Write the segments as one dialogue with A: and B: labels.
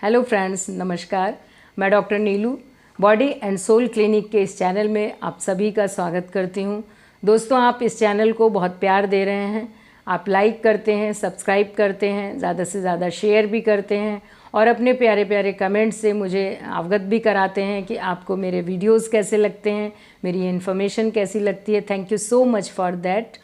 A: Hello friends, नमस्कार। मैं doctor Neelu body and soul clinic के इस चैनल में आप सभी का स्वागत करती हूं। दोस्तों, आप इस चैनल को बहुत प्यार दे रहे हैं। आप लाइक करते हैं, सब्सक्राइब करते हैं, ज़्यादा से ज़्यादा शेयर भी करते हैं और अपने प्यारे प्यारे कमेंट से मुझे अवगत भी कराते हैं कि आपको मेरे वीडियोस कैसे लगते हैं, मेरी इन्फॉर्मेशन कैसी लगती है। Thank you so much for that.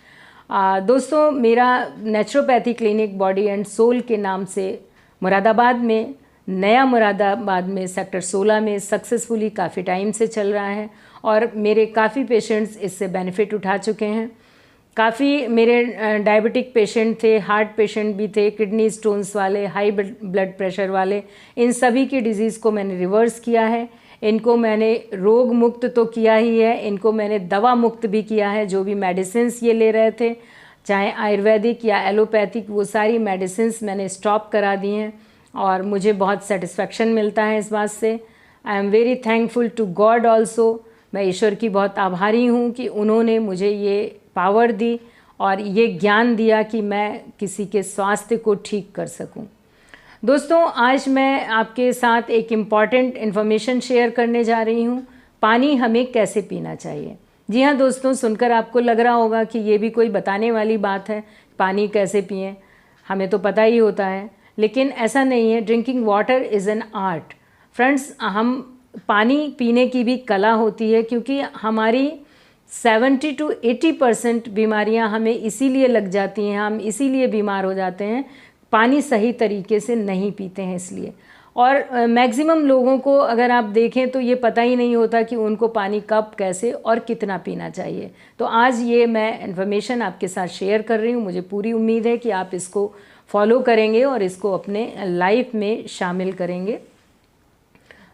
A: दोस्तों, मेरा naturopathy clinic body and soul के नाम से मुरादाबाद में, नया मुरादाबाद में सेक्टर 16 में सक्सेसफुली काफ़ी टाइम से चल रहा है और मेरे काफ़ी पेशेंट्स इससे बेनिफिट उठा चुके हैं। काफ़ी मेरे डायबिटिक पेशेंट थे, हार्ट पेशेंट भी थे, किडनी स्टोन्स वाले, हाई ब्लड प्रेशर वाले, इन सभी की डिज़ीज़ को मैंने रिवर्स किया है। इनको मैंने रोग मुक्त तो किया ही है, इनको मैंने दवा मुक्त भी किया है। जो भी मेडिसिन्स ये ले रहे थे, चाहे आयुर्वेदिक या एलोपैथिक, वो सारी मेडिसिन्स मैंने स्टॉप करा दी हैं और मुझे बहुत सेटिस्फेक्शन मिलता है इस बात से। I am very thankful to God also. मैं ईश्वर की बहुत आभारी हूँ कि उन्होंने मुझे ये पावर दी और ये ज्ञान दिया कि मैं किसी के स्वास्थ्य को ठीक कर सकूँ। दोस्तों, आज मैं आपके साथ एक इम्पॉर्टेंट इन्फॉर्मेशन शेयर करने जा रही हूँ। पानी हमें कैसे पीना चाहिए। जी हाँ दोस्तों, सुनकर आपको लग रहा होगा कि ये भी कोई बताने वाली बात है, पानी कैसे पिएं, हमें तो पता ही होता है। लेकिन ऐसा नहीं है। Drinking water is an art friends. हम पानी पीने की भी कला होती है, क्योंकि हमारी 70 to 80% बीमारियां हमें इसीलिए लग जाती हैं, हम इसीलिए बीमार हो जाते हैं, पानी सही तरीके से नहीं पीते हैं इसलिए। और मैक्सिमम लोगों को अगर आप देखें तो ये पता ही नहीं होता कि उनको पानी कब, कैसे और कितना पीना चाहिए। तो आज ये मैं इन्फॉर्मेशन आपके साथ शेयर कर रही हूँ। मुझे पूरी उम्मीद है कि आप इसको फॉलो करेंगे और इसको अपने लाइफ में शामिल करेंगे।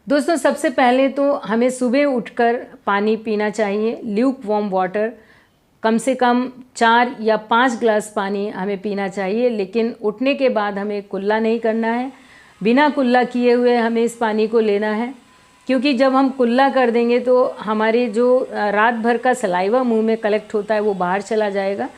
A: दोस्तों, सबसे पहले तो हमें सुबह उठकर पानी पीना चाहिए, ल्यूक वार्म वाटर। कम से कम 4 या 5 ग्लास पानी हमें पीना चाहिए। लेकिन उठने के बाद हमें कुल्ला नहीं करना है, बिना कुल्ला किए हुए हमें इस पानी को लेना है। क्योंकि जब हम कुल्ला कर देंगे तो हमारे जो रात भर का सलाइवा मुंह में कलेक्ट होता है वो बाहर चला जाएगा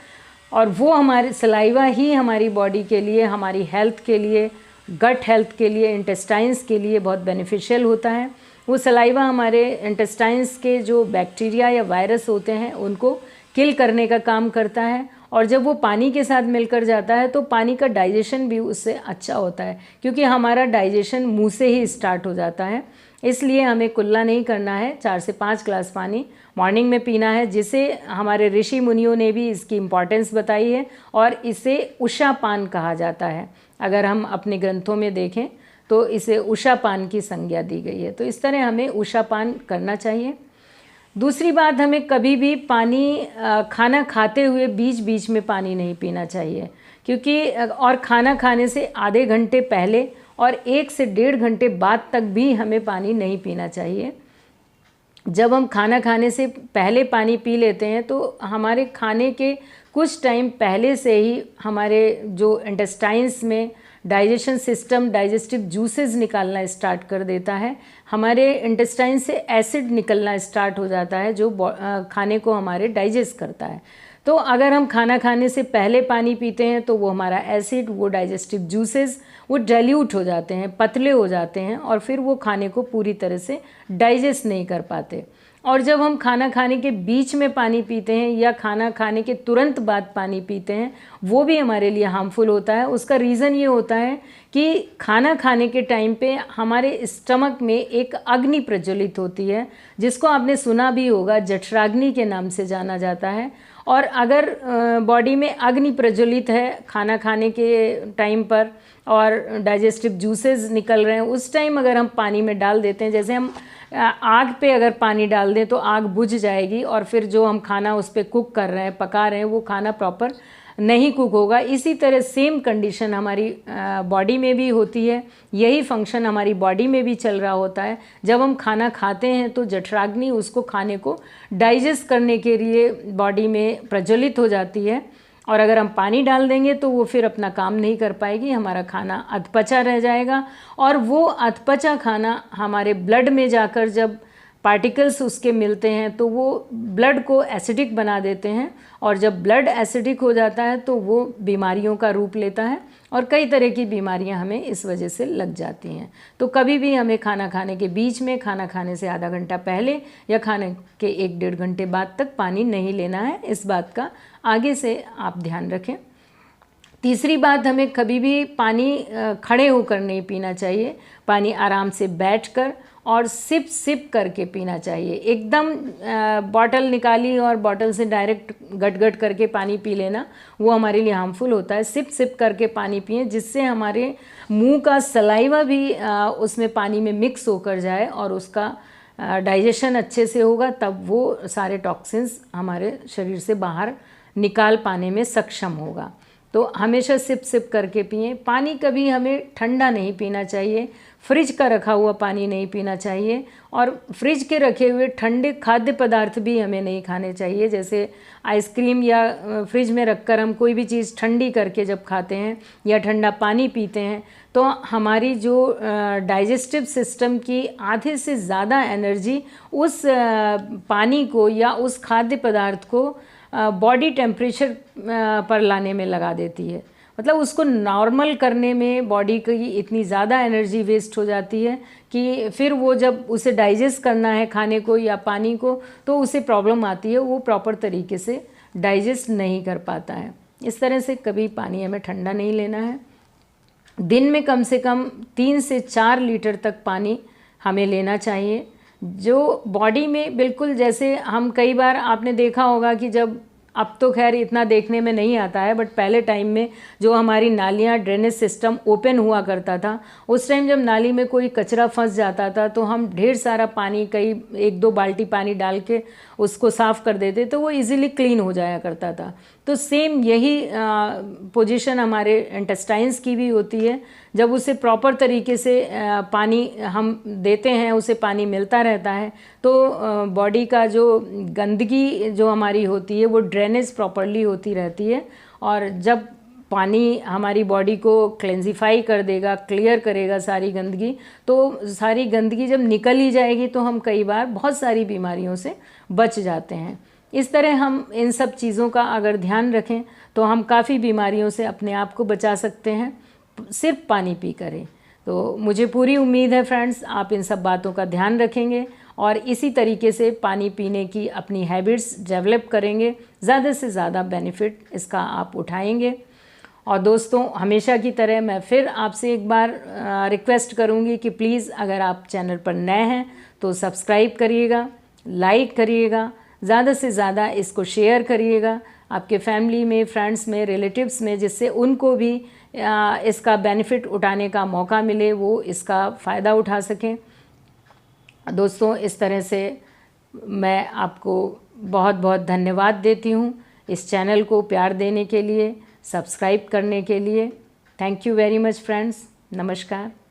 A: और वो हमारे सलाइवा ही हमारी बॉडी के लिए, हमारी हेल्थ के लिए, गट हेल्थ के लिए, इंटेस्टाइन्स के लिए बहुत बेनिफिशियल होता है। वो सलाइवा हमारे इंटेस्टाइन्स के जो बैक्टीरिया या वायरस होते हैं उनको किल करने का काम करता है और जब वो पानी के साथ मिलकर जाता है तो पानी का डाइजेशन भी उससे अच्छा होता है, क्योंकि हमारा डाइजेशन मुंह से ही स्टार्ट हो जाता है। इसलिए हमें कुल्ला नहीं करना है। 4 से 5 ग्लास पानी मॉर्निंग में पीना है, जिसे हमारे ऋषि मुनियों ने भी इसकी इम्पॉर्टेंस बताई है और इसे उषा पान कहा जाता है। अगर हम अपने ग्रंथों में देखें तो इसे उषा पान की संज्ञा दी गई है। तो इस तरह हमें उषा पान करना चाहिए। दूसरी बात, हमें कभी भी पानी खाना खाते हुए बीच बीच में पानी नहीं पीना चाहिए, क्योंकि और खाना खाने से आधे घंटे पहले और 1 से 1.5 घंटे बाद तक भी हमें पानी नहीं पीना चाहिए। जब हम खाना खाने से पहले पानी पी लेते हैं तो हमारे खाने के कुछ टाइम पहले से ही हमारे जो इंटेस्टाइन्स में डाइजेशन सिस्टम डाइजेस्टिव जूसेस निकालना स्टार्ट कर देता है। हमारे इंटेस्टाइन से एसिड निकलना स्टार्ट हो जाता है जो खाने को हमारे डाइजेस्ट करता है। तो अगर हम खाना खाने से पहले पानी पीते हैं तो वो हमारा एसिड, वो डाइजेस्टिव जूसेस वो डाइल्यूट हो जाते हैं, पतले हो जाते हैं और फिर वो खाने को पूरी तरह से डाइजेस्ट नहीं कर पाते। और जब हम खाना खाने के बीच में पानी पीते हैं या खाना खाने के तुरंत बाद पानी पीते हैं, वो भी हमारे लिए हार्मफुल होता है। उसका रीज़न ये होता है कि खाना खाने के टाइम पे हमारे स्टमक में एक अग्नि प्रज्वलित होती है, जिसको आपने सुना भी होगा, जठराग्नि के नाम से जाना जाता है। और अगर बॉडी में अग्नि प्रज्वलित है खाना खाने के टाइम पर और डाइजेस्टिव जूसेस निकल रहे हैं, उस टाइम अगर हम पानी में डाल देते हैं, जैसे हम आग पे अगर पानी डाल दें तो आग बुझ जाएगी और फिर जो हम खाना उस पर कुक कर रहे हैं, पका रहे हैं, वो खाना प्रॉपर नहीं कुक होगा। इसी तरह सेम कंडीशन हमारी बॉडी में भी होती है। यही फंक्शन हमारी बॉडी में भी चल रहा होता है। जब हम खाना खाते हैं तो जठराग्नि उसको खाने को डाइजेस्ट करने के लिए बॉडी में प्रज्वलित हो जाती है और अगर हम पानी डाल देंगे तो वो फिर अपना काम नहीं कर पाएगी, हमारा खाना अधपचा रह जाएगा और वो अधपचा खाना हमारे ब्लड में जाकर जब पार्टिकल्स उसके मिलते हैं तो वो ब्लड को एसिडिक बना देते हैं और जब ब्लड एसिडिक हो जाता है तो वो बीमारियों का रूप लेता है और कई तरह की बीमारियां हमें इस वजह से लग जाती हैं। तो कभी भी हमें खाना खाने के बीच में, खाना खाने से आधा घंटा पहले या खाने के 1-1.5 घंटे बाद तक पानी नहीं लेना है। इस बात का आगे से आप ध्यान रखें। तीसरी बात, हमें कभी भी पानी खड़े होकर नहीं पीना चाहिए। पानी आराम से बैठकर और सिप सिप करके पीना चाहिए। एकदम बॉटल निकाली और बॉटल से डायरेक्ट गट गट करके पानी पी लेना, वो हमारे लिए हार्मफुल होता है। सिप सिप करके पानी पिएं, जिससे हमारे मुंह का सलाइवा भी उसमें पानी में मिक्स होकर जाए और उसका डाइजेशन अच्छे से होगा, तब वो सारे टॉक्सिन्स हमारे शरीर से बाहर निकाल पाने में सक्षम होगा। तो हमेशा सिप सिप करके पिएं। पानी कभी हमें ठंडा नहीं पीना चाहिए, फ्रिज का रखा हुआ पानी नहीं पीना चाहिए, और फ्रिज के रखे हुए ठंडे खाद्य पदार्थ भी हमें नहीं खाने चाहिए। जैसे आइसक्रीम या फ्रिज में रखकर हम कोई भी चीज़ ठंडी करके जब खाते हैं या ठंडा पानी पीते हैं, तो हमारी जो डाइजेस्टिव सिस्टम की आधे से ज़्यादा एनर्जी उस पानी को या उस खाद्य पदार्थ को बॉडी टेम्परेचर पर लाने में लगा देती है। मतलब उसको नॉर्मल करने में बॉडी की इतनी ज़्यादा एनर्जी वेस्ट हो जाती है कि फिर वो जब उसे डाइजेस्ट करना है खाने को या पानी को, तो उसे प्रॉब्लम आती है, वो प्रॉपर तरीके से डाइजेस्ट नहीं कर पाता है। इस तरह से कभी पानी हमें ठंडा नहीं लेना है। दिन में कम से कम 3 से 4 लीटर तक पानी हमें लेना चाहिए, जो बॉडी में बिल्कुल, जैसे हम कई बार आपने देखा होगा कि जब, अब तो खैर इतना देखने में नहीं आता है, बट पहले टाइम में जो हमारी नालियाँ, ड्रेनेज सिस्टम ओपन हुआ करता था, उस टाइम जब नाली में कोई कचरा फंस जाता था तो हम ढेर सारा पानी, कई 1-2 बाल्टी पानी डाल के उसको साफ़ कर देते, तो वो इजीली क्लीन हो जाया करता था। तो सेम यही पोजीशन हमारे इंटेस्टाइन्स की भी होती है। जब उसे प्रॉपर तरीके से पानी हम देते हैं, उसे पानी मिलता रहता है, तो बॉडी का जो गंदगी जो हमारी होती है वो ड्रेनेज प्रॉपरली होती रहती है। और जब पानी हमारी बॉडी को क्लेंजिफाई कर देगा, क्लियर करेगा सारी गंदगी, तो सारी गंदगी जब निकल ही जाएगी तो हम कई बार बहुत सारी बीमारियों से बच जाते हैं। इस तरह हम इन सब चीज़ों का अगर ध्यान रखें तो हम काफ़ी बीमारियों से अपने आप को बचा सकते हैं, सिर्फ पानी पी करें। तो मुझे पूरी उम्मीद है फ्रेंड्स, आप इन सब बातों का ध्यान रखेंगे और इसी तरीके से पानी पीने की अपनी हैबिट्स डेवलप करेंगे। ज़्यादा से ज़्यादा बेनिफिट इसका आप उठाएंगे। और दोस्तों, हमेशा की तरह मैं फिर आपसे एक बार रिक्वेस्ट करूंगी कि प्लीज़ अगर आप चैनल पर नए हैं तो सब्सक्राइब करिएगा, लाइक करिएगा, ज़्यादा से ज़्यादा इसको शेयर करिएगा आपके फैमिली में, फ्रेंड्स में, रिलेटिव्स में, जिससे उनको भी इसका बेनिफिट उठाने का मौका मिले, वो इसका फ़ायदा उठा सकें। दोस्तों, इस तरह से मैं आपको बहुत बहुत धन्यवाद देती हूँ इस चैनल को प्यार देने के लिए, सब्सक्राइब करने के लिए। Thank you very much friends. नमस्कार।